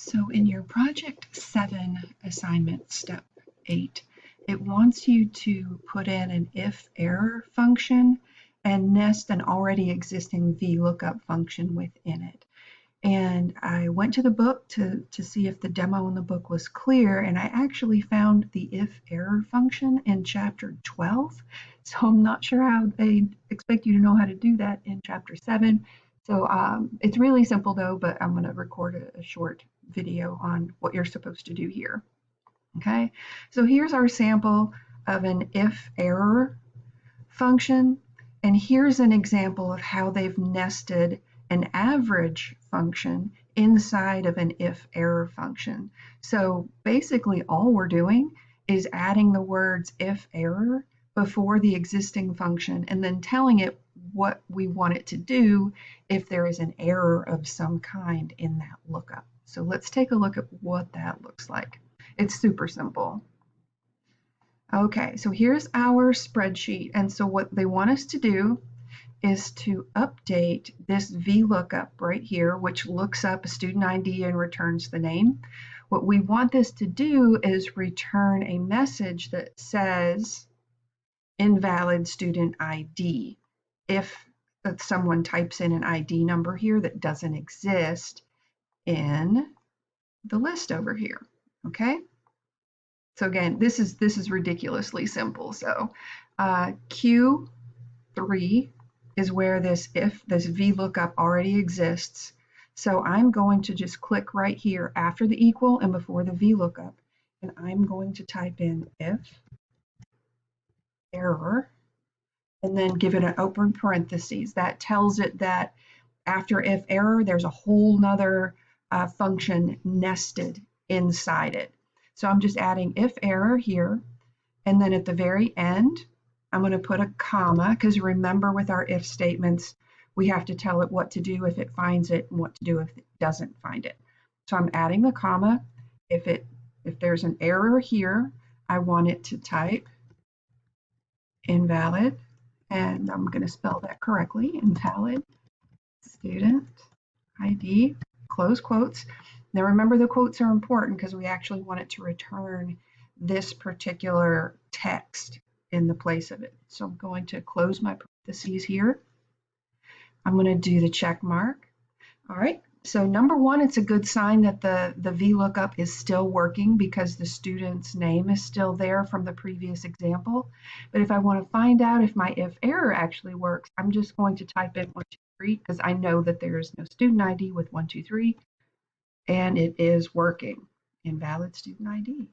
So in your project 7 assignment step 8, it wants you to put in an IFERROR function and nest an already existing VLOOKUP function within it. And I went to the book to see if the demo in the book was clear, and I actually found the IFERROR function in chapter 12. So I'm not sure how they expect you to know how to do that in chapter 7. So it's really simple though, but I'm going to record a short video on what you're supposed to do here. Okay, so here's our sample of an IFERROR function, and here's an example of how they've nested an average function inside of an IFERROR function. So basically all we're doing is adding the words IFERROR before the existing function and then telling it what we want it to do if there is an error of some kind in that lookup. So let's take a look at what that looks like. It's super simple. Okay, so here's our spreadsheet, and so what they want us to do is to update this VLOOKUP right here, which looks up a student ID and returns the name. What we want this to do is return a message that says invalid student ID. If someone types in an ID number here that doesn't exist in the list over here, okay? So again, this is ridiculously simple. So Q3 is where this VLOOKUP already exists. So I'm going to just click right here after the equal and before the VLOOKUP, and I'm going to type in IFERROR and then give it an open parentheses. That tells it that after IFERROR, there's a whole nother function nested inside it. So I'm just adding IFERROR here, and then at the very end, I'm going to put a comma, because remember with our if statements, we have to tell it what to do if it finds it and what to do if it doesn't find it. So I'm adding the comma. If there's an error here, I want it to type invalid, and I'm going to spell that correctly, invalid student ID, close quotes. Now remember, the quotes are important because we actually want it to return this particular text in the place of it. So I'm going to close my parentheses here. I'm going to do the check mark. All right, so number one, it's a good sign that the VLOOKUP is still working because the student's name is still there from the previous example. But if I want to find out if my IFERROR actually works, I'm just going to type in 123 because I know that there is no student ID with 123, and it is working. Invalid student ID.